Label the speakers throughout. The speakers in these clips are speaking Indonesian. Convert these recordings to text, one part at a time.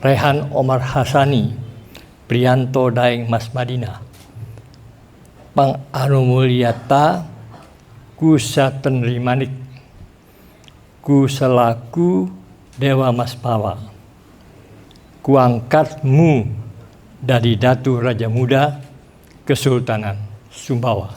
Speaker 1: Rehan Omar Hasani, Priyanto Daeng Mas Madinah, Pang Anu Mulyata, ku satenrimanik, ku selaku Dewa Mas Pawa, ku angkatmu dari Datu Raja Muda Kesultanan Sumbawa.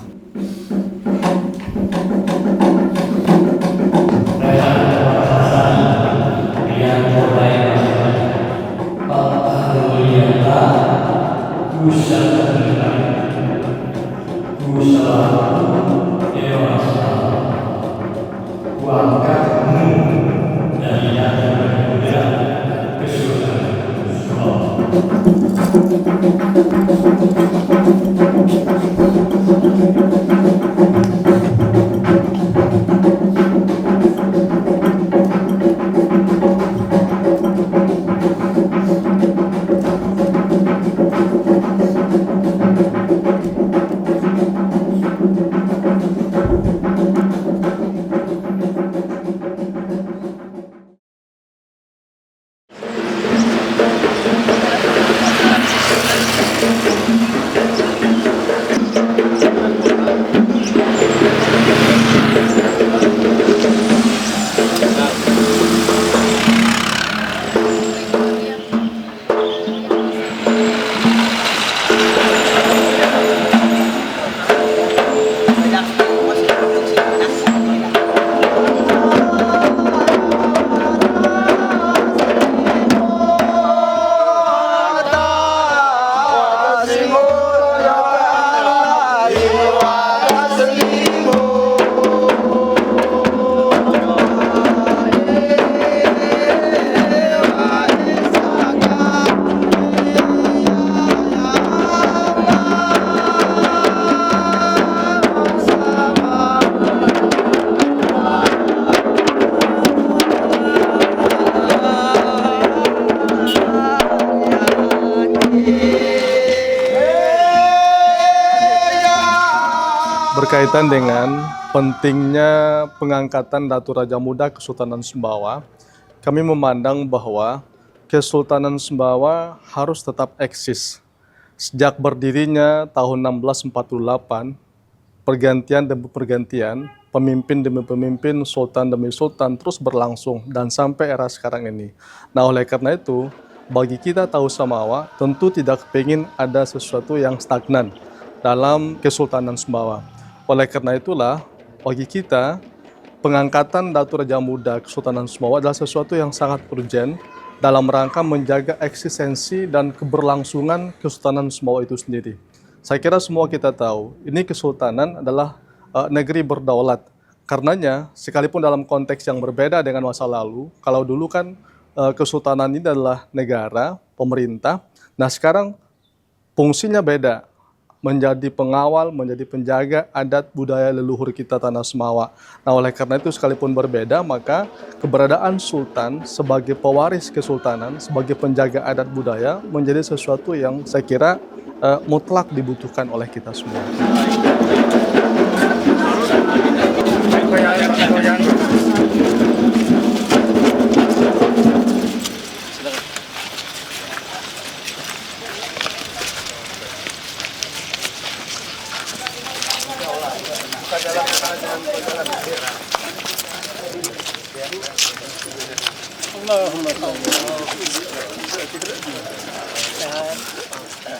Speaker 2: Berkaitan dengan pentingnya pengangkatan Datu Raja Muda Kesultanan Sumbawa, kami memandang bahwa Kesultanan Sumbawa harus tetap eksis. Sejak berdirinya tahun 1648, pergantian demi pergantian, pemimpin demi pemimpin, sultan demi sultan terus berlangsung dan sampai era sekarang ini. Nah, oleh karena itu, bagi kita tahu Samawa, tentu tidak kepingin ada sesuatu yang stagnan dalam Kesultanan Sumbawa. Oleh karena itulah, bagi kita, pengangkatan Datu Raja Muda Kesultanan Sumbawa adalah sesuatu yang sangat urgent dalam rangka menjaga eksistensi dan keberlangsungan Kesultanan Sumbawa itu sendiri. Saya kira semua kita tahu, ini kesultanan adalah negeri berdaulat. Karenanya, sekalipun dalam konteks yang berbeda dengan masa lalu, kalau dulu kan kesultanan ini adalah negara, pemerintah, nah sekarang fungsinya beda, menjadi pengawal, menjadi penjaga adat budaya leluhur kita tanah Sumbawa. Nah, oleh karena itu sekalipun berbeda, maka keberadaan sultan sebagai pewaris kesultanan, sebagai penjaga adat budaya menjadi sesuatu yang saya kira mutlak dibutuhkan oleh kita semua.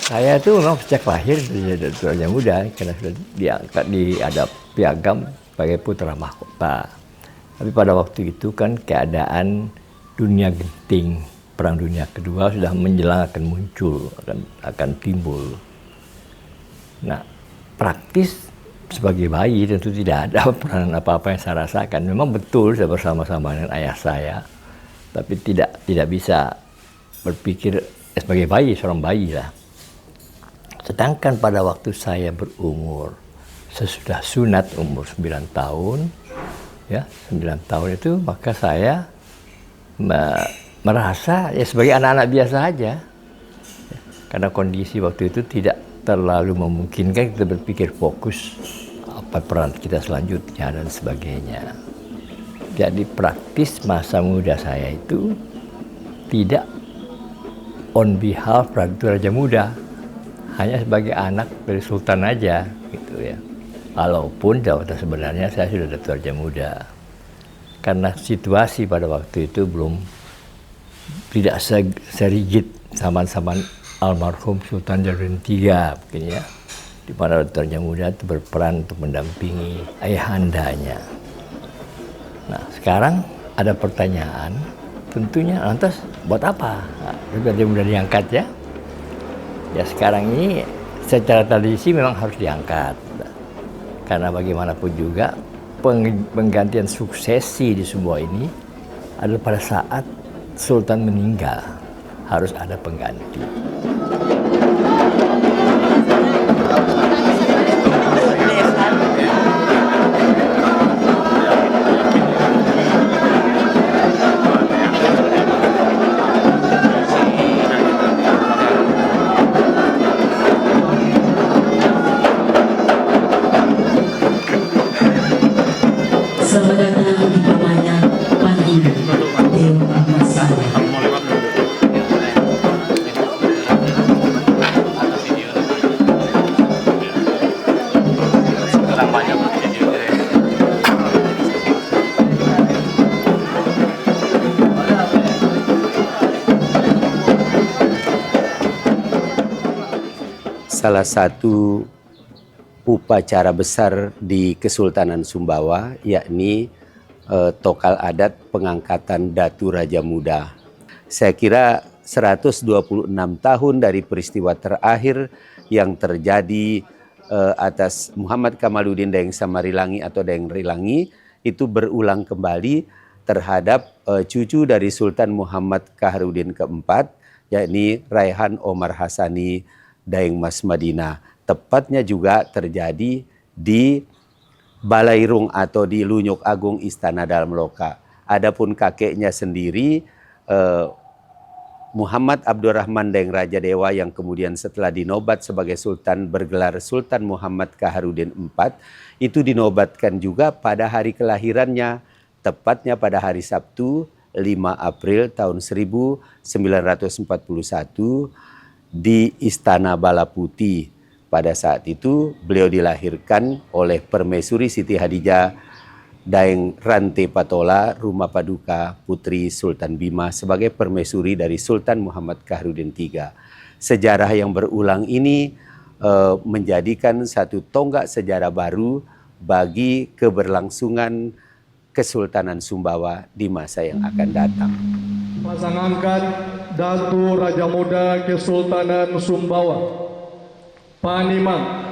Speaker 1: Saya tuh memang sejak lahir dari Datu Raja Muda karena sudah diangkat diadap piagam sebagai putra mahkota. Tapi pada waktu itu kan keadaan dunia genting, Perang Dunia Kedua sudah menjelang akan muncul, akan timbul. Nah, praktis sebagai bayi tentu tidak ada peranan apa-apa yang saya rasakan. Memang betul saya bersama-sama dengan ayah saya, tapi tidak bisa berpikir sebagai bayi, seorang bayi lah. Sedangkan pada waktu saya berumur, sesudah sunat umur 9 tahun, ya 9 tahun itu, maka saya merasa ya sebagai anak-anak biasa aja. Karena kondisi waktu itu tidak terlalu memungkinkan kita berpikir fokus apa peran kita selanjutnya dan sebagainya. Jadi praktis masa muda saya itu tidak on behalf Ratu Raja Muda, hanya sebagai anak dari Sultan aja gitu ya. Walaupun jabatan sebenarnya saya sudah Ratu Raja Muda. Karena situasi pada waktu itu belum tidak serigid zaman-zaman almarhum Sultan Jalaluddin III mungkin ya. Di mana Ratu Raja Muda itu berperan untuk mendampingi ayahandanya. Nah, sekarang ada pertanyaan, tentunya lantas buat apa Ratu Raja Muda diangkat ya? Ya sekarang ini secara tradisi memang harus diangkat. Karena bagaimanapun juga penggantian suksesi di Sumbawa ini adalah pada saat Sultan meninggal, harus ada pengganti.
Speaker 3: Selamat datang di Pamanya Pandi Dewa Masada.
Speaker 4: Salah satu upacara besar di Kesultanan Sumbawa, yakni tokal adat pengangkatan Datu Raja Muda. Saya kira 126 tahun dari peristiwa terakhir yang terjadi atas Muhammad Kamaluddin Daeng Samarilangi atau Daeng Rilangi itu berulang kembali terhadap cucu dari Sultan Muhammad Kaharudin keempat, yakni Raihan Omar Hasani Daeng Mas Madinah. Tepatnya juga terjadi di Balairung atau di Lunyuk Agung Istana Dalam Loka. Adapun kakeknya sendiri Muhammad Abdurrahman Daeng Raja Dewa yang kemudian setelah dinobat sebagai Sultan bergelar Sultan Muhammad Kaharudin IV itu dinobatkan juga pada hari kelahirannya, tepatnya pada hari Sabtu 5 April tahun 1941 di Istana Balaputi. Pada saat itu beliau dilahirkan oleh Permaisuri Siti Hadijah Daeng Rante Patola Rumah Paduka Putri Sultan Bima sebagai permaisuri dari Sultan Muhammad Kaharudin III. Sejarah yang berulang ini menjadikan satu tonggak sejarah baru bagi keberlangsungan Kesultanan Sumbawa di masa yang akan datang.
Speaker 2: Pasangankan Datu Raja Muda Kesultanan Sumbawa. Panimang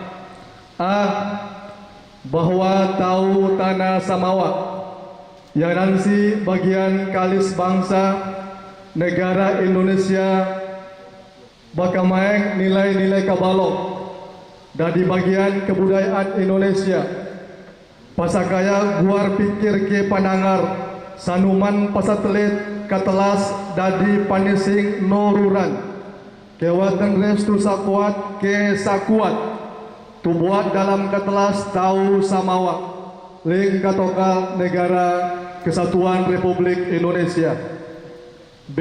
Speaker 2: bahwa tahu tanah Samawa yang nanti bagian kalis bangsa negara Indonesia bakamaeng nilai-nilai kabalok dari bagian kebudayaan Indonesia pasakaya guar pikir ke panangar sanuman pasatelit katelas dadi panising noruran kewatan restu sakuat ke sakuat tubuat dalam ketelas tahu Samawa ling katokal negara Kesatuan Republik Indonesia. B.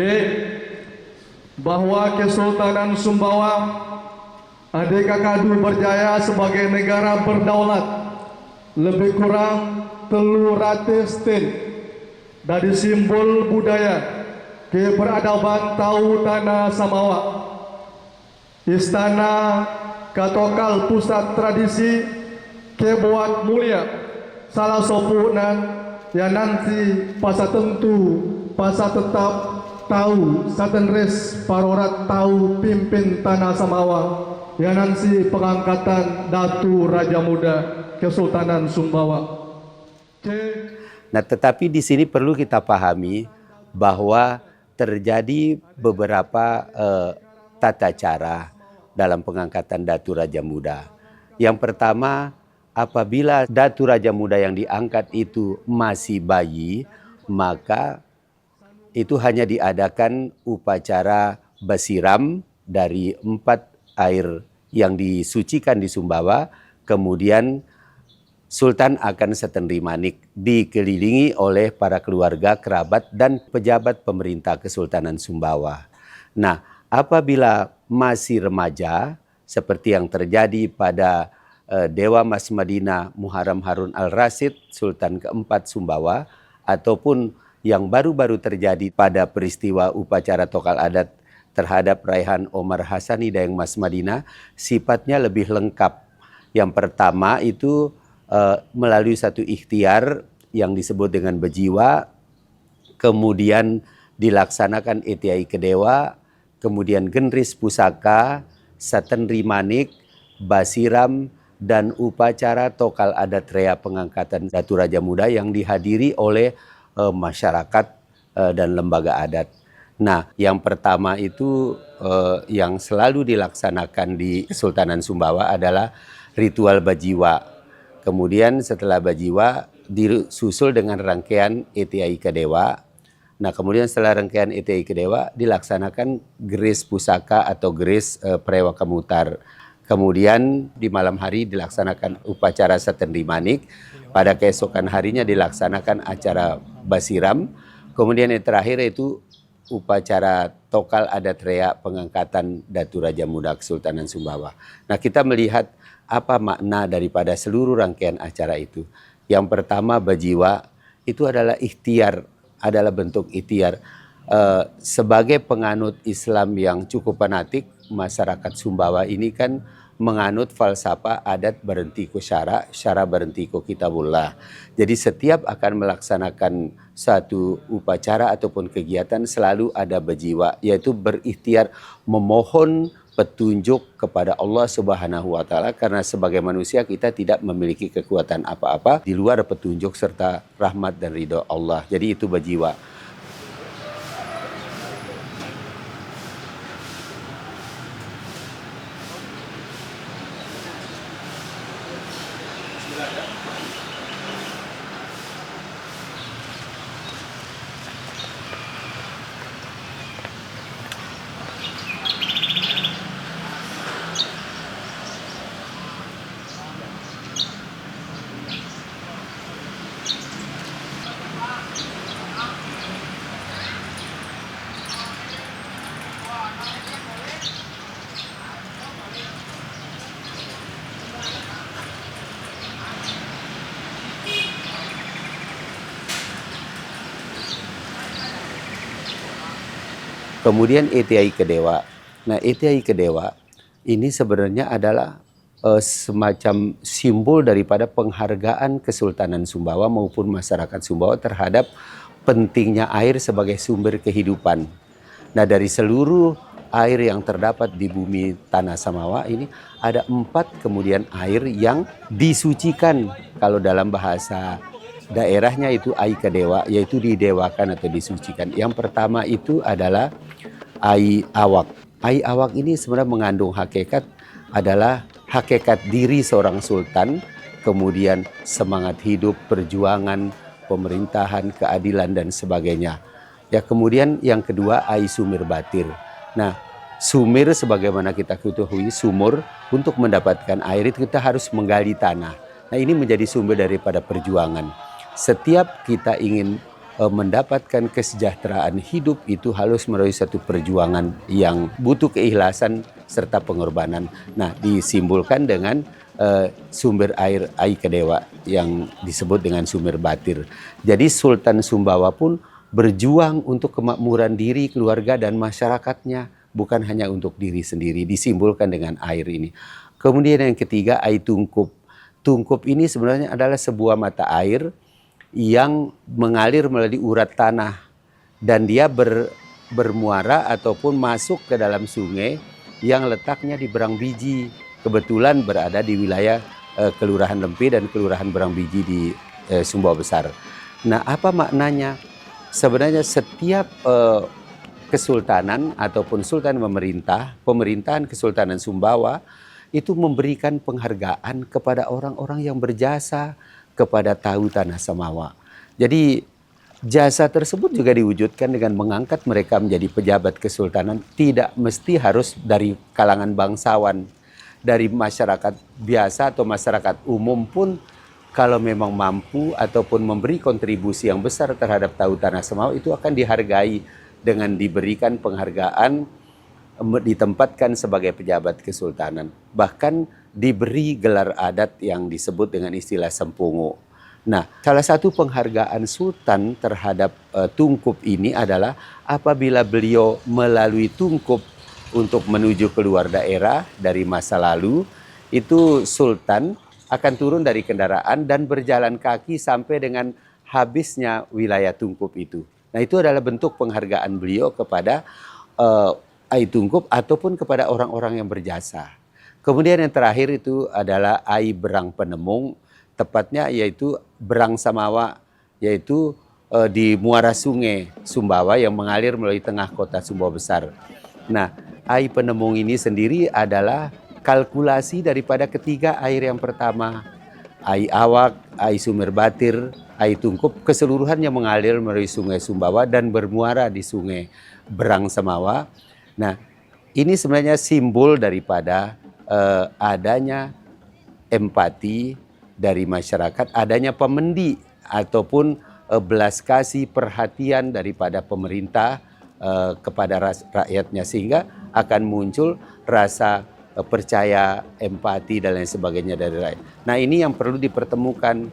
Speaker 2: Bahwa Kesultanan Sumbawa Ade Kakadu berjaya sebagai negara berdaulat lebih kurang 300 tahun dari simbol budaya keberadaban tahu tanah Samawa. Istana katokal pusat tradisi kebuat mulia salah sopunan yang nanti pasa tentu pasa tetap tahu satenres parorat tahu pimpin tanah Samawa yang nanti pengangkatan Datu Raja Muda Kesultanan Sumbawa.
Speaker 4: Nah, tetapi di sini perlu kita pahami bahwa terjadi beberapa tata cara dalam pengangkatan Datu Raja Muda. Yang pertama, apabila Datu Raja Muda yang diangkat itu masih bayi, maka itu hanya diadakan upacara basiram dari 4 air yang disucikan di Sumbawa, kemudian Sultan akan setenrimanik dikelilingi oleh para keluarga, kerabat, dan pejabat pemerintah Kesultanan Sumbawa. Nah, apabila masih remaja, seperti yang terjadi pada Dewa Mas Madinah Muharram Harun Al-Rasyid, Sultan keempat Sumbawa, ataupun yang baru-baru terjadi pada peristiwa upacara tokal adat terhadap Raihan Omar Hasani Dayang Mas Madinah, sifatnya lebih lengkap. Yang pertama itu melalui satu ikhtiar yang disebut dengan bejiwa, kemudian dilaksanakan etiai kedewa, kemudian genris pusaka, satenri manik, basiram, dan upacara tokal adat rea pengangkatan Datu Raja Muda yang dihadiri oleh masyarakat dan lembaga adat. Nah, yang pertama itu yang selalu dilaksanakan di Kesultanan Sumbawa adalah ritual bajiwa. Kemudian setelah bajiwa disusul dengan rangkaian etiai kedewa. Nah, kemudian setelah rangkaian etiai kedewa dilaksanakan geris pusaka atau geris prewaka mutar. Kemudian di malam hari dilaksanakan upacara satenri manik. Pada keesokan harinya dilaksanakan acara basiram. Kemudian yang terakhir itu upacara tokal adat rea pengangkatan Datu Raja Muda Kesultanan Sumbawa. Nah, kita melihat apa makna daripada seluruh rangkaian acara itu. Yang pertama, bajiwa itu adalah ikhtiar, adalah bentuk ikhtiar. Sebagai penganut Islam yang cukup fanatik, masyarakat Sumbawa ini kan menganut falsafah adat berhenti ku syara, syara berhenti ku kitabullah. Jadi setiap akan melaksanakan satu upacara ataupun kegiatan selalu ada bajiwa, yaitu berikhtiar memohon petunjuk kepada Allah Subhanahu wa taala, karena sebagai manusia kita tidak memiliki kekuatan apa-apa di luar petunjuk serta rahmat dan ridho Allah. Jadi itu bajiwa. Kemudian etiai kedewa. Nah, etiai kedewa ini sebenarnya adalah semacam simbol daripada penghargaan Kesultanan Sumbawa maupun masyarakat Sumbawa terhadap pentingnya air sebagai sumber kehidupan. Nah, dari seluruh air yang terdapat di bumi Tanah Samawa ini ada 4 kemudian air yang disucikan. Kalau dalam bahasa daerahnya itu ai kedewa, yaitu didewakan atau disucikan. Yang pertama itu adalah ai awak. Ai awak ini sebenarnya mengandung hakikat adalah hakikat diri seorang sultan, kemudian semangat hidup, perjuangan, pemerintahan, keadilan dan sebagainya. Ya, kemudian yang kedua ai sumir batir. Nah, sumir sebagaimana kita ketahui, sumur, untuk mendapatkan air itu kita harus menggali tanah. Nah, ini menjadi sumber daripada perjuangan. Setiap kita ingin mendapatkan kesejahteraan hidup itu harus melalui satu perjuangan yang butuh keikhlasan serta pengorbanan. Nah, disimbolkan dengan sumber air ai kedewa yang disebut dengan sumir batir. Jadi Sultan Sumbawa pun berjuang untuk kemakmuran diri, keluarga dan masyarakatnya, bukan hanya untuk diri sendiri, disimbolkan dengan air ini. Kemudian yang ketiga ai tungkup. Tungkup ini sebenarnya adalah sebuah mata air yang mengalir melalui urat tanah dan dia bermuara ataupun masuk ke dalam sungai yang letaknya di Berangbiji. Kebetulan berada di wilayah Kelurahan Lempi dan Kelurahan Berangbiji di Sumbawa Besar. Nah, apa maknanya? Sebenarnya setiap kesultanan ataupun sultan pemerintahan Kesultanan Sumbawa itu memberikan penghargaan kepada orang-orang yang berjasa kepada tahu Tanah Samawa. Jadi jasa tersebut juga diwujudkan dengan mengangkat mereka menjadi pejabat kesultanan. Tidak mesti harus dari kalangan bangsawan, dari masyarakat biasa atau masyarakat umum pun kalau memang mampu ataupun memberi kontribusi yang besar terhadap tahu Tanah Samawa itu akan dihargai dengan diberikan penghargaan ditempatkan sebagai pejabat kesultanan. Bahkan diberi gelar adat yang disebut dengan istilah sempungu. Nah, salah satu penghargaan sultan terhadap Tungkup ini adalah apabila beliau melalui Tungkup untuk menuju keluar daerah dari masa lalu, itu sultan akan turun dari kendaraan dan berjalan kaki sampai dengan habisnya wilayah Tungkup itu. Nah, itu adalah bentuk penghargaan beliau kepada Ai Tungkup ataupun kepada orang-orang yang berjasa. Kemudian yang terakhir itu adalah Ai Berang Penemung, tepatnya yaitu Berang Samawa, yaitu di muara sungai Sumbawa yang mengalir melalui tengah kota Sumbawa Besar. Nah, Ai Penemung ini sendiri adalah kalkulasi daripada ketiga air yang pertama. Ai Awak, Ai Sumberbatir, Ai Tungkup keseluruhannya mengalir melalui sungai Sumbawa dan bermuara di sungai Berang Samawa. Nah, ini sebenarnya simbol daripada adanya empati dari masyarakat, adanya pemendi ataupun belas kasih perhatian daripada pemerintah kepada rakyatnya, sehingga akan muncul rasa percaya, empati dan lain sebagainya dari rakyat. Nah, ini yang perlu dipertemukan.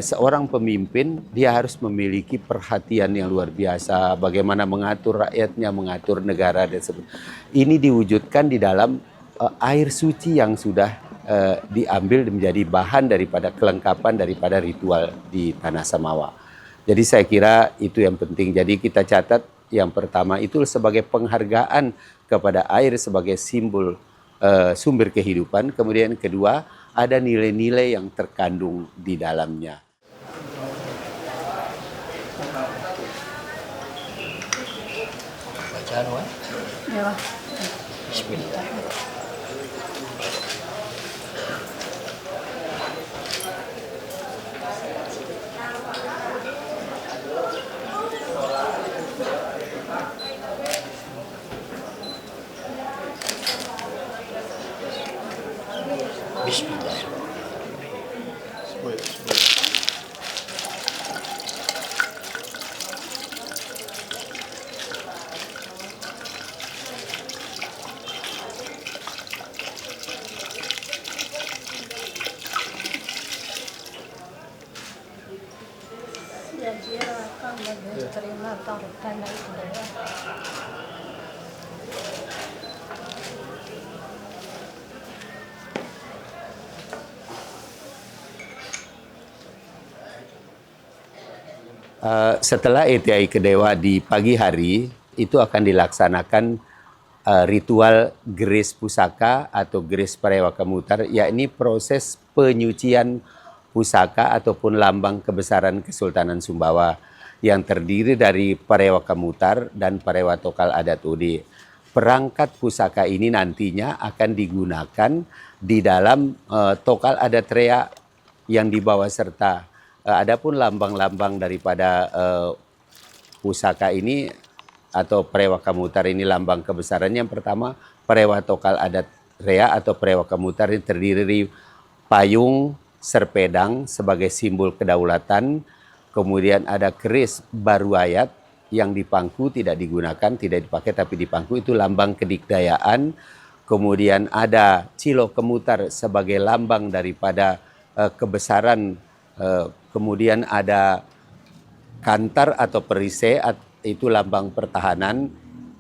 Speaker 4: Seorang pemimpin dia harus memiliki perhatian yang luar biasa, bagaimana mengatur rakyatnya, mengatur negara dan sebagainya. Ini diwujudkan di dalam air suci yang sudah diambil menjadi bahan daripada kelengkapan daripada ritual di Tanah Samawa. Jadi saya kira itu yang penting. Jadi kita catat yang pertama itu sebagai penghargaan kepada air sebagai simbol sumber kehidupan. Kemudian kedua, ada nilai-nilai yang terkandung di dalamnya.
Speaker 1: Bacaan, Wan?
Speaker 5: Ya.
Speaker 1: Bismillah. Bismillah.
Speaker 5: Ya, dia akan terima tanah itu.
Speaker 4: Setelah ETI Kedewa di pagi hari, itu akan dilaksanakan ritual Geris Pusaka atau Geris Parewa Kemutar, yakni proses penyucian pusaka ataupun lambang kebesaran Kesultanan Sumbawa yang terdiri dari Parewa Kemutar dan Parewa Tokal Adat Udi. Perangkat pusaka ini nantinya akan digunakan di dalam Tokal Adat Rea yang dibawa serta. Adapun lambang-lambang daripada pusaka ini atau Parewa Kemutar ini lambang kebesarannya, yang pertama Parewa Tokal Adat Rea atau Parewa Kemutar ini terdiri dari payung serpedang sebagai simbol kedaulatan, kemudian ada keris baruayat yang dipangku tidak digunakan, tidak dipakai tapi dipangku, itu lambang kedikdayaan. Kemudian ada Cilo Kemutar sebagai lambang daripada kebesaran. Kemudian ada Kantar atau perisai, itu lambang pertahanan.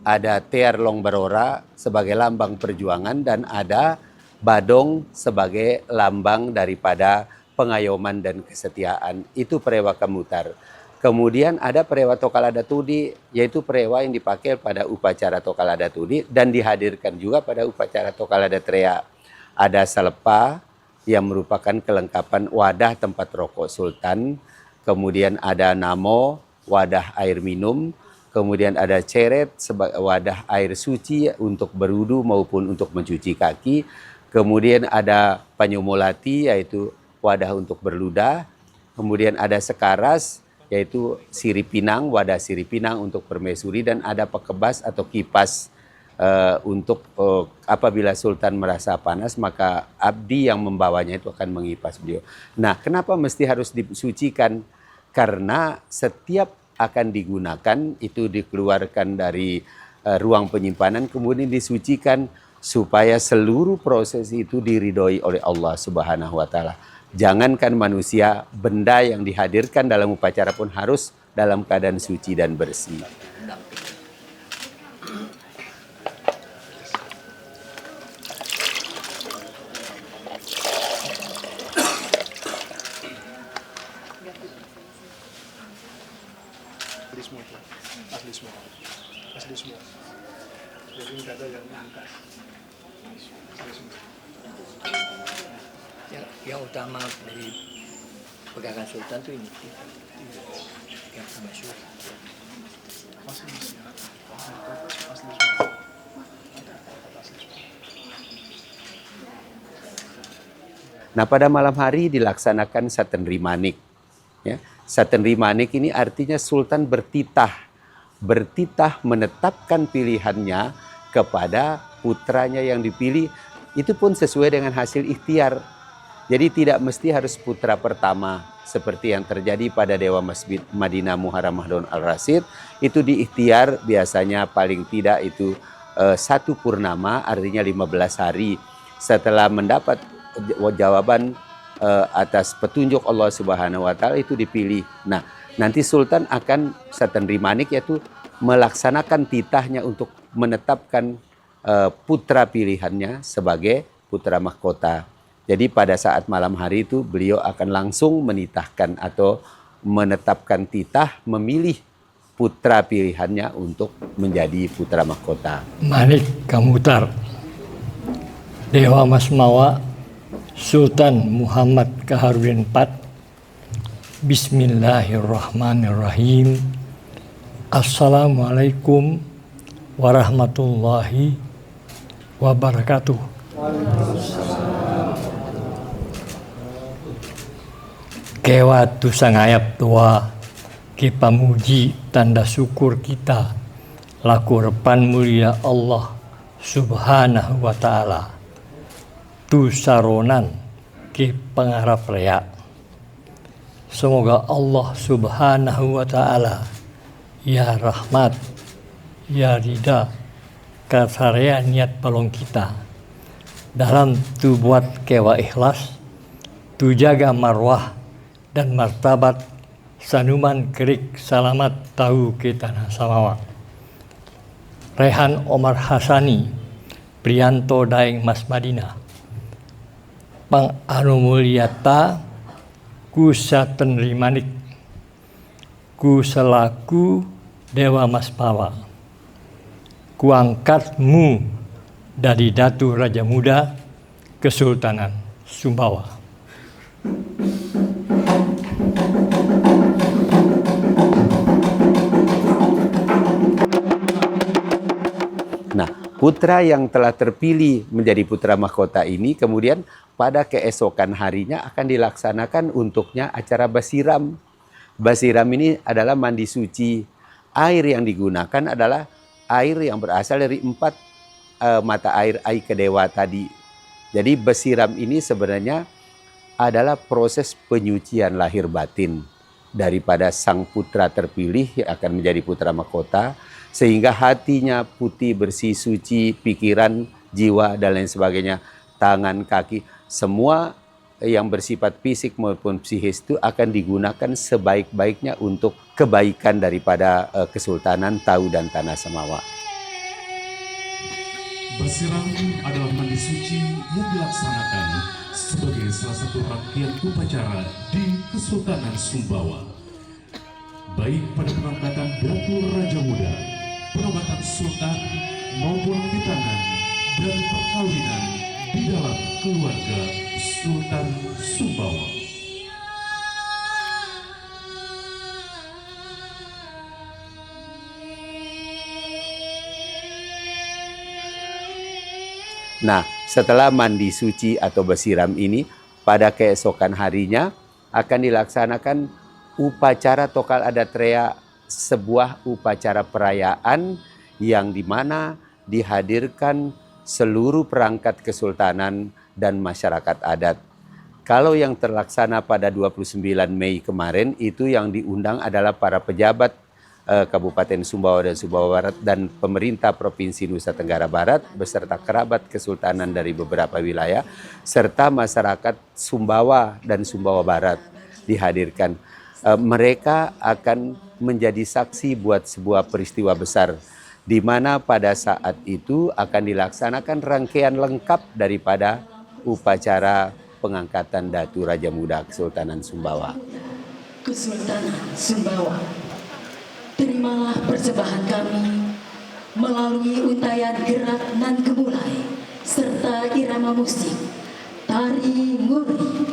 Speaker 4: Ada Tear Long Barora sebagai lambang perjuangan, dan ada Badong sebagai lambang daripada pengayoman dan kesetiaan. Itu Parewa Kemutar. Kemudian ada Parewa Tokal Adat Udi, yaitu parewa yang dipakai pada upacara Tokal Adat Udi dan dihadirkan juga pada upacara Tokal Adat Rea. Ada Salepa yang merupakan kelengkapan wadah tempat rokok sultan. Kemudian ada Namo, wadah air minum. Kemudian ada Ceret sebagai wadah air suci untuk berwudu maupun untuk mencuci kaki. Kemudian ada Panyumolati, yaitu wadah untuk berludah. Kemudian ada Sekaras, yaitu siripinang, wadah siripinang untuk permaisuri. Dan ada Pekebas atau kipas untuk apabila sultan merasa panas, maka abdi yang membawanya itu akan mengipas beliau. Nah, kenapa mesti harus disucikan? Karena setiap akan digunakan itu dikeluarkan dari ruang penyimpanan, kemudian disucikan supaya seluruh proses itu diridhoi oleh Allah Subhanahu wa taala. Jangankan manusia, benda yang dihadirkan dalam upacara pun harus dalam keadaan suci dan bersih.
Speaker 2: Asli semua. Jadi nggak ada yang angkat.
Speaker 1: Yang utama dari pegangan sultan itu ini yang masyhur.
Speaker 2: Asli semua.
Speaker 4: Nah, pada malam hari dilaksanakan Satendri Manik. Ya, Satendri Manik ini artinya sultan bertitah menetapkan pilihannya kepada putranya yang dipilih, itu pun sesuai dengan hasil ikhtiar. Jadi tidak mesti harus putra pertama seperti yang terjadi pada Dewa Masjid Madinah Muharram Mahdun Al-Rasyid. Itu diikhtiar biasanya paling tidak itu 1 purnama, artinya 15 hari setelah mendapat jawaban atas petunjuk Allah Subhanahu wa taala, itu dipilih. Nah, nanti sultan akan Satendri Manik, yaitu melaksanakan titahnya untuk menetapkan putra pilihannya sebagai putra mahkota. Jadi pada saat malam hari itu beliau akan langsung menitahkan atau menetapkan titah, memilih putra pilihannya untuk menjadi putra mahkota.
Speaker 6: Manik Kamutar, Dewa Masmawa, Sultan Muhammad Kaharudin IV. Bismillahirrahmanirrahim. Assalamualaikum warahmatullahi wabarakatuh. Kewatu sangayap tua, kipamuji tanda syukur kita, laku repan mulia Allah Subhanahu wa ta'ala. Tu saronan ki pengarap rea. Semoga Allah Subhanahu wa ta'ala ya rahmat, ya rida, kasarea niat palong kita. Dalam tu buat kewa ikhlas, tu jaga marwah dan martabat sanuman kerik salamat tahu ke tanah Samawa. Rehan Omar Hasani, Priyanto Daeng Mas Madinah. Pang anu mulyata ku Satendri Manik, ku selaku Dewa Maspawa, ku angkatmu dari Datu Raja Muda Kesultanan Sumbawa.
Speaker 4: Nah, putra yang telah terpilih menjadi putra mahkota ini kemudian pada keesokan harinya akan dilaksanakan untuknya acara basiram. Basiram ini adalah mandi suci. Air yang digunakan adalah air yang berasal dari 4 mata air Aikedewa tadi. Jadi basiram ini sebenarnya adalah proses penyucian lahir batin daripada sang putra terpilih yang akan menjadi putra mahkota, sehingga hatinya putih, bersih, suci, pikiran, jiwa, dan lain sebagainya, tangan, kaki, semua yang bersifat fisik maupun psikis itu akan digunakan sebaik-baiknya untuk kebaikan daripada Kesultanan Tahu dan Tanah Samawa.
Speaker 7: Basiram adalah mandi suci yang dilaksanakan sebagai salah satu rangkaian upacara di Kesultanan Sumbawa. Baik pada pengangkatan Datu Raja Muda, penobatan sultan maupun hitangan dan perkawinan di dalam keluarga Sultan Sumbawa.
Speaker 4: Nah, setelah mandi suci atau basiram ini, pada keesokan harinya akan dilaksanakan upacara Tokal Adat Rea, sebuah upacara perayaan yang dimana dihadirkan seluruh perangkat kesultanan dan masyarakat adat. Kalau yang terlaksana pada 29 Mei kemarin itu yang diundang adalah para pejabat Kabupaten Sumbawa dan Sumbawa Barat dan pemerintah Provinsi Nusa Tenggara Barat beserta kerabat kesultanan dari beberapa wilayah serta masyarakat Sumbawa dan Sumbawa Barat dihadirkan. Mereka akan menjadi saksi buat sebuah peristiwa besar di mana pada saat itu akan dilaksanakan rangkaian lengkap daripada upacara pengangkatan Datu Raja Muda Kesultanan Sumbawa.
Speaker 3: Kesultanan Sumbawa, terimalah persembahan kami melalui untayan gerak nan gemulai serta irama musik tari nguri.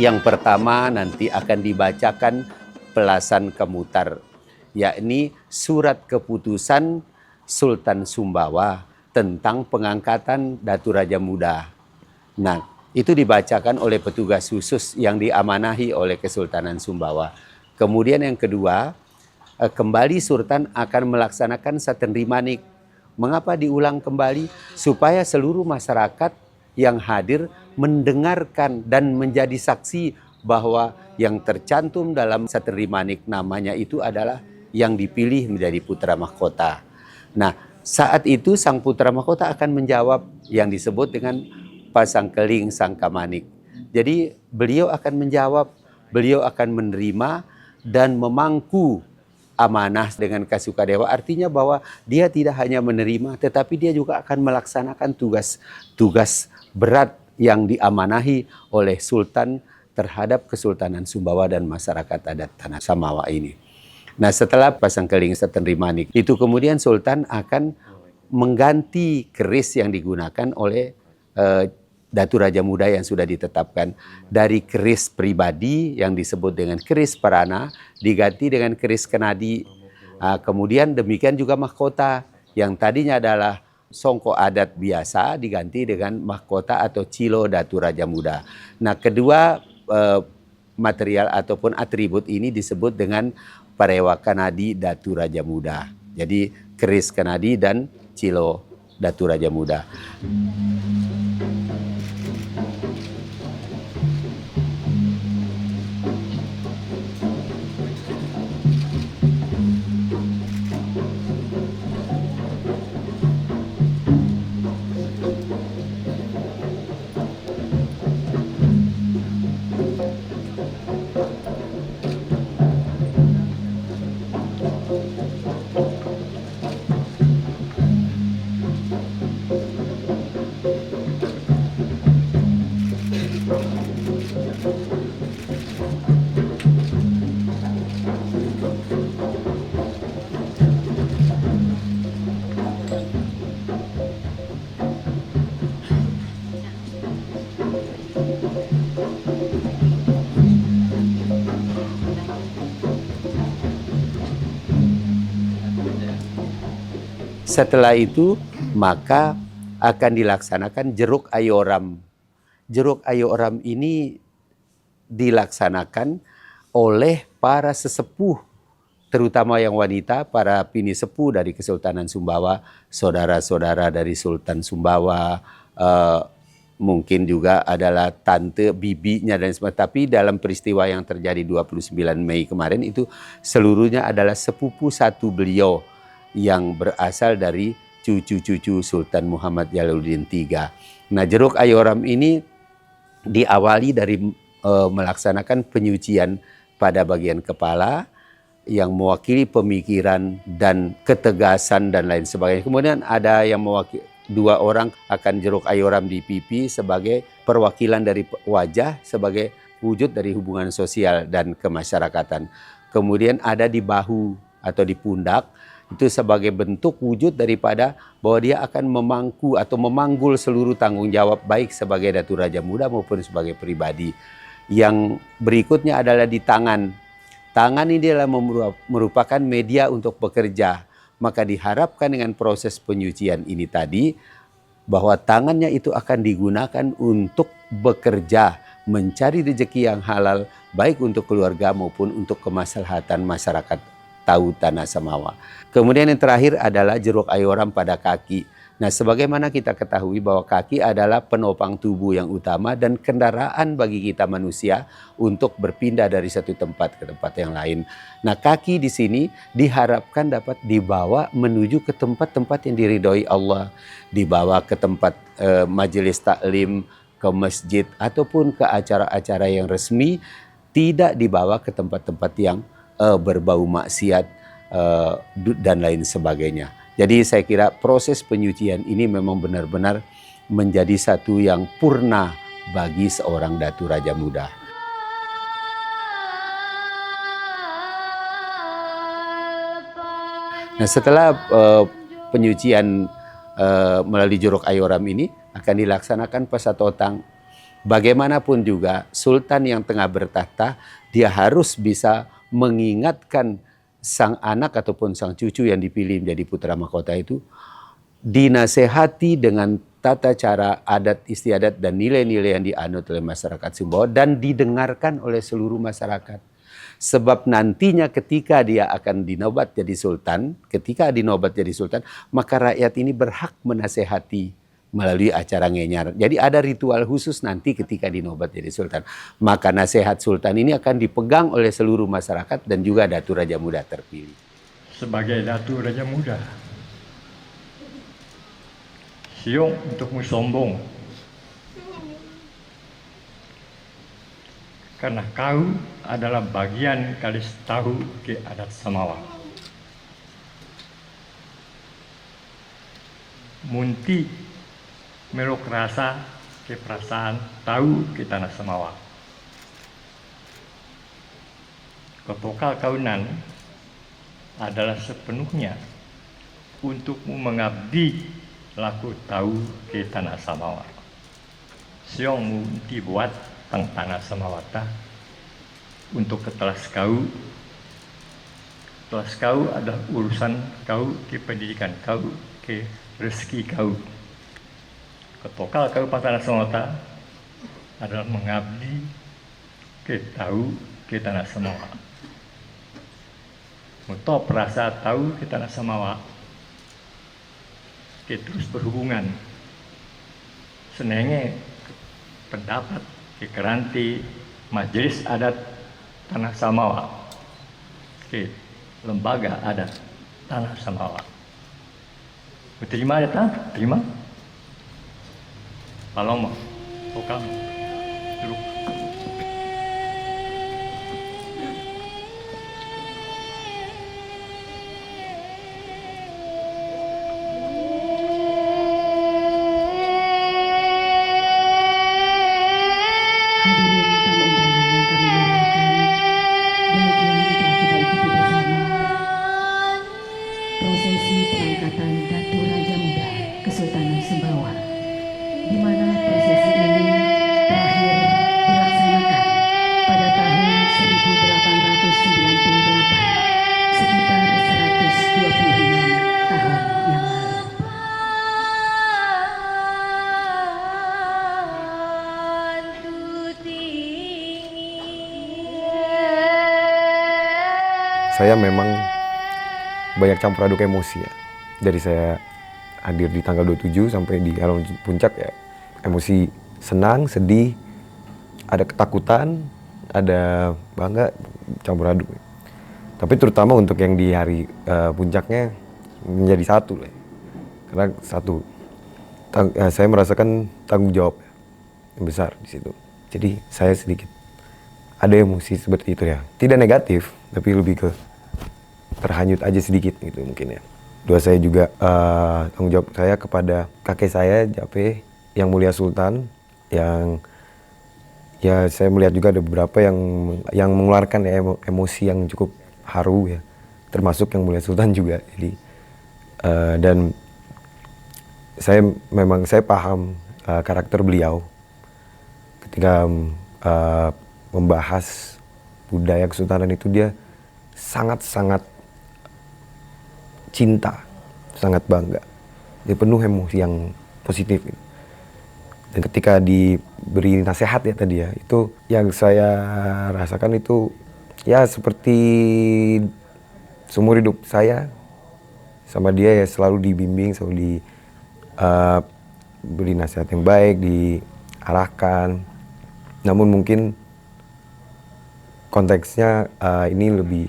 Speaker 4: Yang pertama nanti akan dibacakan pelasan kemutar, yakni surat keputusan Sultan Sumbawa tentang pengangkatan Datu Raja Muda. Nah, itu dibacakan oleh petugas khusus yang diamanahi oleh Kesultanan Sumbawa. Kemudian yang kedua, kembali Sultan akan melaksanakan Satenri Manik. Mengapa diulang kembali? Supaya seluruh masyarakat yang hadir mendengarkan dan menjadi saksi bahwa yang tercantum dalam Satenri Manik namanya itu adalah yang dipilih menjadi putra mahkota. Nah, saat itu sang putra mahkota akan menjawab yang disebut dengan pasangkeling sangka manik. Jadi beliau akan menjawab, beliau akan menerima dan memangku amanah dengan kasukadewa. Artinya bahwa dia tidak hanya menerima tetapi dia juga akan melaksanakan tugas berat yang diamanahi oleh Sultan terhadap Kesultanan Sumbawa dan masyarakat adat Tanah Samawa ini. Nah, setelah pasangkeling Satenri Manik itu kemudian Sultan akan mengganti keris yang digunakan oleh Datu Raja Muda yang sudah ditetapkan dari keris pribadi yang disebut dengan keris Parana diganti dengan keris Kenadi. Kemudian demikian juga mahkota yang tadinya adalah songko adat biasa diganti dengan mahkota atau cilo Datu Raja Muda. Nah, kedua material ataupun atribut ini disebut dengan parewa Kanadi Datu Raja Muda. Jadi keris Kanadi dan cilo Datu Raja Muda. Setelah itu maka akan dilaksanakan jeruk ayoram. Jeruk ayoram ini dilaksanakan oleh para sesepuh, terutama yang wanita, para pini sepuh dari Kesultanan Sumbawa, saudara-saudara dari Sultan Sumbawa, mungkin juga adalah tante, bibinya dan sebagainya. Tapi dalam peristiwa yang terjadi 29 Mei kemarin itu seluruhnya adalah sepupu satu beliau yang berasal dari cucu-cucu Sultan Muhammad Jalaluddin III. Nah, jeruk ayoram ini diawali dari melaksanakan penyucian pada bagian kepala yang mewakili pemikiran dan ketegasan dan lain sebagainya. Kemudian ada yang mewakili 2 orang akan jeruk ayoram di pipi sebagai perwakilan dari wajah, sebagai wujud dari hubungan sosial dan kemasyarakatan. Kemudian ada di bahu atau di pundak, itu sebagai bentuk wujud daripada bahwa dia akan memangku atau memanggul seluruh tanggung jawab baik sebagai Datu Raja Muda maupun sebagai pribadi. Yang berikutnya adalah di tangan. Tangan ini adalah merupakan media untuk bekerja. Maka diharapkan dengan proses penyucian ini tadi, bahwa tangannya itu akan digunakan untuk bekerja, mencari rezeki yang halal, baik untuk keluarga maupun untuk kemaslahatan masyarakat Tahu Tanah Samawa. Kemudian yang terakhir adalah jeruk ayoram pada kaki. Nah, sebagaimana kita ketahui bahwa kaki adalah penopang tubuh yang utama dan kendaraan bagi kita manusia untuk berpindah dari satu tempat ke tempat yang lain. Nah, kaki di sini diharapkan dapat dibawa menuju ke tempat-tempat yang diridhoi Allah, dibawa ke tempat majelis taklim, ke masjid ataupun ke acara-acara yang resmi, tidak dibawa ke tempat-tempat yang berbau maksiat dan lain sebagainya. Jadi saya kira proses penyucian ini memang benar-benar menjadi satu yang purna bagi seorang Datu Raja Muda. Nah, setelah penyucian melalui jeruk ayoram ini akan dilaksanakan pasatotang. Bagaimanapun juga sultan yang tengah bertahta, dia harus bisa mengingatkan sang anak ataupun sang cucu yang dipilih menjadi putra mahkota itu, dinasehati dengan tata cara adat istiadat dan nilai-nilai yang dianut oleh masyarakat Sumbawa dan didengarkan oleh seluruh masyarakat. Sebab nantinya ketika dia akan dinobat jadi sultan, maka rakyat ini berhak menasehati melalui acara ngenyar. Jadi ada ritual khusus nanti ketika dinobat jadi sultan. Maka nasihat sultan ini akan dipegang oleh seluruh masyarakat dan juga Datu Raja Muda terpilih.
Speaker 6: Sebagai Datu Raja Muda, siung untukmu sombong. Karena kau adalah bagian kalis tahu ke adat Samawa. Munti melok rasa ke perasaan tahu ke tanah Samawa. Ketokal kaunan adalah sepenuhnya untukmu mengabdi laku tahu ke tanah Samawa. Siongmu dibuat tang tanah Samawata untuk ketelas kau. Ketelas kau adalah urusan kau ke pendidikan kau, ke rezeki kau. Ketokal Kabupaten Samawata adalah mengabdi ke tahu ke tanah Samawa. Untuk perasa tahu ke tanah Samawa, ke terus berhubungan senenge pendapat ke keranti majelis adat tanah Samawa, ke lembaga adat tanah Samawa. Terima ya tak? Terima. Paloma, pokam, duduk.
Speaker 3: Prosesi pengangkatan Datu Raja Muda Kesultanan Sumbawa, di mana prosesi ini terakhir dilaksanakan pada tahun 1898, sekitar 126 tahun yang lalu.
Speaker 8: Saya memang banyak campur aduk emosi ya. Dari saya hadir di tanggal 27 sampai di Alun Puncak ya, emosi senang, sedih, ada ketakutan, ada bangga, campur aduk. Tapi terutama untuk yang di hari puncaknya menjadi satu lah. Karena satu, saya merasakan tanggung jawab yang besar di situ. Jadi saya sedikit ada emosi seperti itu ya. Tidak negatif, tapi lebih ke terhanyut aja sedikit gitu mungkin ya. Doa saya juga tanggung jawab saya kepada kakek saya Jape yang mulia Sultan, yang ya saya melihat juga ada beberapa yang mengeluarkan emosi yang cukup haru ya, termasuk yang mulia Sultan juga. Jadi dan saya paham karakter beliau ketika membahas budaya kesultanan itu, dia sangat-sangat cinta, sangat bangga, dia penuh emosi yang positif. Dan ketika diberi nasihat ya tadi ya, itu yang saya rasakan itu ya seperti seumur hidup saya sama dia ya selalu dibimbing, selalu diberi nasihat yang baik, diarahkan. Namun mungkin konteksnya ini lebih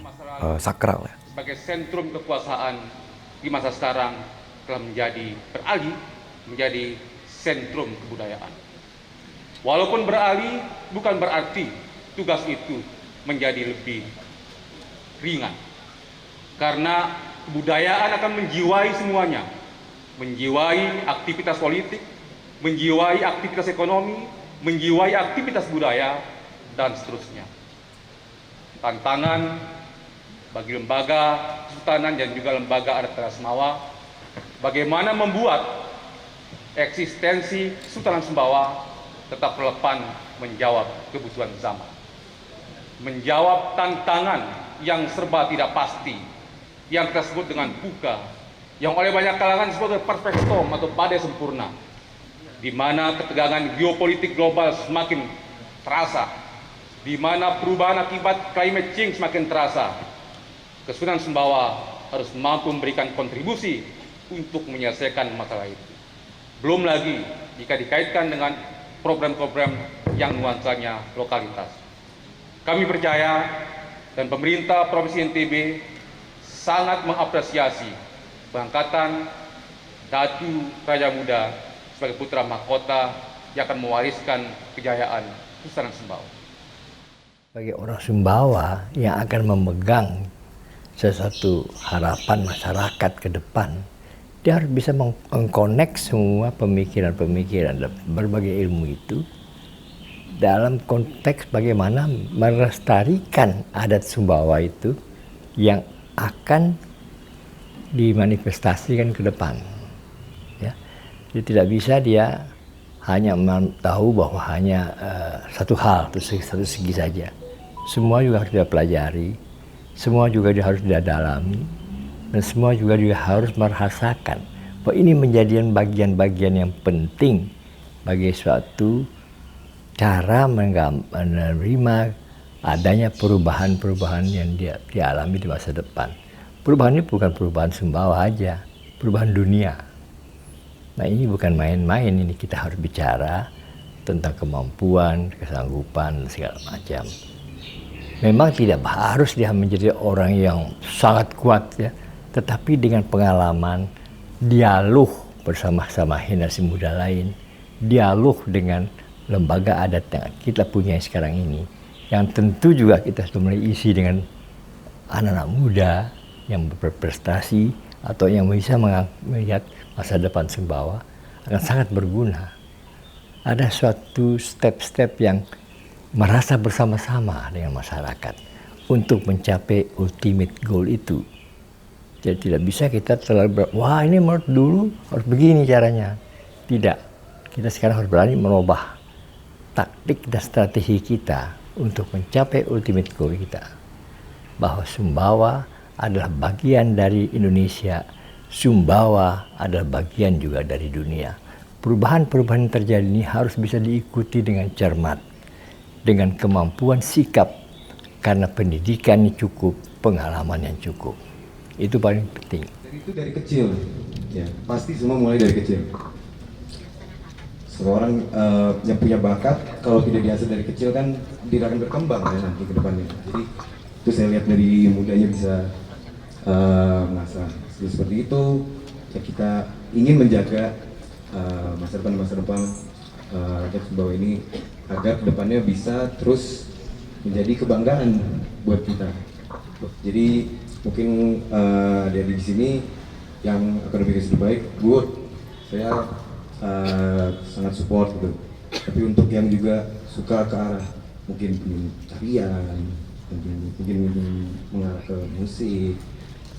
Speaker 8: sakral ya.
Speaker 9: Sebagai sentrum kekuasaan di masa sekarang telah beralih menjadi sentrum kebudayaan. Walaupun beralih bukan berarti tugas itu menjadi lebih ringan. Karena kebudayaan akan menjiwai semuanya. Menjiwai aktivitas politik, menjiwai aktivitas ekonomi, menjiwai aktivitas budaya, dan seterusnya. Tantangan bagi lembaga kesultanan dan juga lembaga adat Sumbawa, bagaimana membuat eksistensi Sultanan Sumbawa tetap relevan menjawab kebutuhan zaman, menjawab tantangan yang serba tidak pasti, yang kita sebut dengan buka, yang oleh banyak kalangan disebut sebagai perfect storm atau badai sempurna, di mana ketegangan geopolitik global semakin terasa, di mana perubahan akibat climate change semakin terasa. Kesultanan Sumbawa harus mampu memberikan kontribusi untuk menyelesaikan masalah itu. Belum lagi jika dikaitkan dengan program-program yang nuansanya lokalitas. Kami percaya dan pemerintah Provinsi NTB sangat mengapresiasi pengangkatan Datu Raja Muda sebagai putra mahkota yang akan mewariskan kejayaan Kesultanan Sumbawa.
Speaker 1: Bagi orang Sumbawa yang akan memegang sesuatu harapan masyarakat ke depan, dia harus bisa mengkonek semua pemikiran-pemikiran dan berbagai ilmu itu dalam konteks bagaimana melestarikan adat Sumbawa itu yang akan dimanifestasikan ke depan. Ya. Jadi tidak bisa dia hanya tahu bahwa hanya satu hal, satu segi saja. Semua juga harus dia pelajari. Semua juga harus didalami, dan semua juga harus merasakan bahwa ini menjadi bagian-bagian yang penting bagi suatu cara menerima adanya perubahan-perubahan yang dialami di masa depan. Perubahan ini bukan perubahan Sumbawa aja, perubahan dunia. Nah ini bukan main-main, ini kita harus bicara tentang kemampuan, kesanggupan, segala macam. Memang tidak harus dia menjadi orang yang sangat kuat ya, tetapi dengan pengalaman, dialog bersama-sama generasi muda lain, dialog dengan lembaga adat yang kita punya sekarang ini, yang tentu juga kita sudah mulai isi dengan anak-anak muda yang berprestasi atau yang bisa melihat masa depan Sumbawa akan sangat berguna. Ada suatu step-step yang merasa bersama-sama dengan masyarakat untuk mencapai ultimate goal itu. Jadi tidak bisa kita terlalu wah ini menurut dulu harus begini caranya. Tidak. Kita sekarang harus berani merubah taktik dan strategi kita untuk mencapai ultimate goal kita. Bahwa Sumbawa adalah bagian dari Indonesia, Sumbawa adalah bagian juga dari dunia. Perubahan-perubahan yang terjadi ini harus bisa diikuti dengan cermat, dengan kemampuan sikap, karena pendidikan yang cukup, pengalaman yang cukup. Itu paling penting.
Speaker 10: Itu dari kecil, ya pasti semua mulai dari kecil. Seorang yang punya bakat, kalau tidak diasah dari kecil kan tidak akan berkembang ya nanti ke depannya. Jadi itu saya lihat dari mudanya bisa mengasah seperti itu. Ya, kita ingin menjaga masa depan rakyat Sumbawa ini agar kedepannya bisa terus menjadi kebanggaan buat kita. Jadi mungkin dari di sini yang akademi kehidupan baik, good, saya sangat support gitu. Tapi untuk yang juga suka ke arah mungkin tarian, mungkin mengarah ke musik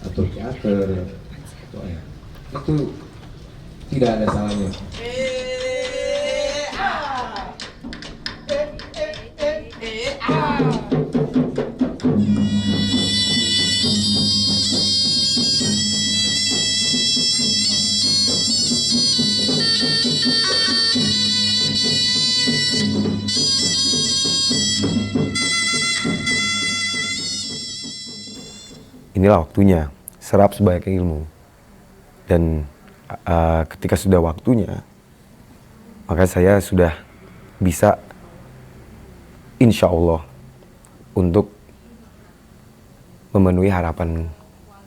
Speaker 10: atau teater, itu tidak ada salahnya.
Speaker 8: Inilah waktunya, serap sebanyak ilmu. Dan ketika sudah waktunya, maka saya sudah bisa insya Allah untuk memenuhi harapan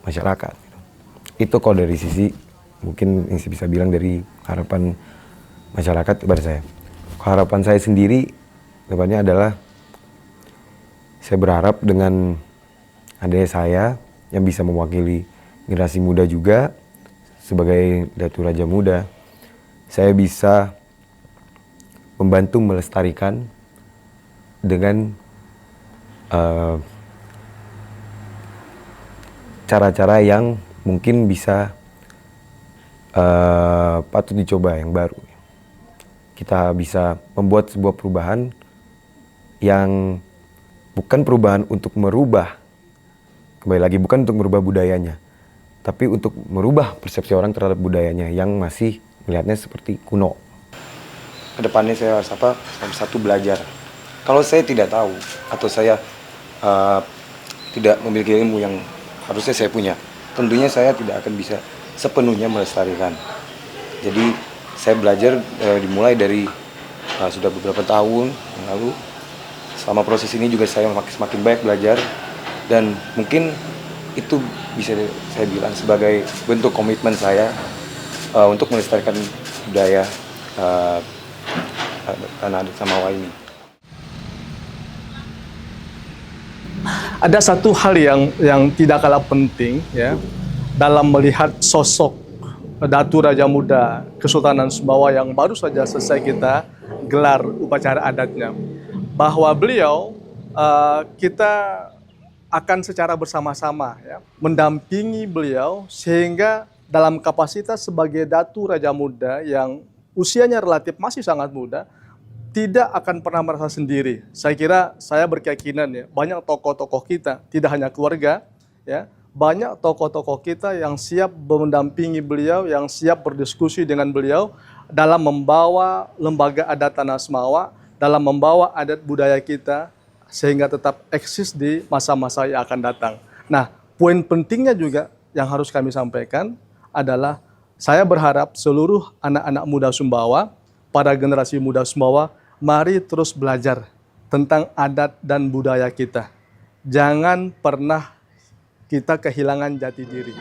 Speaker 8: masyarakat. Itu kalau dari sisi, mungkin yang saya bisa bilang dari harapan masyarakat kepada saya. Harapan saya sendiri depannya adalah saya berharap dengan adanya saya yang bisa mewakili generasi muda juga sebagai Datu Raja Muda, saya bisa membantu melestarikan dengan cara-cara yang mungkin bisa patut dicoba yang baru. Kita bisa membuat sebuah perubahan yang bukan perubahan untuk merubah, kembali lagi bukan untuk merubah budayanya, tapi untuk merubah persepsi orang terhadap budayanya yang masih melihatnya seperti kuno.
Speaker 11: Kedepannya saya harus apa? Satu, belajar. Kalau saya tidak tahu atau saya tidak memiliki ilmu yang harusnya saya punya, tentunya saya tidak akan bisa sepenuhnya melestarikan. Jadi saya belajar dimulai dari sudah beberapa tahun yang lalu. Selama proses ini juga saya semakin banyak belajar, dan mungkin itu bisa saya bilang sebagai bentuk komitmen saya untuk melestarikan budaya tanah adat Samawa ini.
Speaker 2: Ada satu hal yang tidak kalah penting ya dalam melihat sosok Datu Raja Muda Kesultanan Sumbawa yang baru saja selesai kita gelar upacara adatnya, bahwa beliau kita akan secara bersama-sama ya, mendampingi beliau sehingga dalam kapasitas sebagai Datu Raja Muda yang usianya relatif masih sangat muda, tidak akan pernah merasa sendiri. Saya kira, saya berkeyakinan ya, banyak tokoh-tokoh kita, tidak hanya keluarga, ya, banyak tokoh-tokoh kita yang siap mendampingi beliau, yang siap berdiskusi dengan beliau dalam membawa lembaga adat Tanah Semawa, dalam membawa adat budaya kita, sehingga tetap eksis di masa-masa yang akan datang. Nah, poin pentingnya juga yang harus kami sampaikan adalah saya berharap seluruh anak-anak muda Sumbawa, para generasi muda Sumbawa, mari terus belajar tentang adat dan budaya kita. Jangan pernah kita kehilangan jati diri.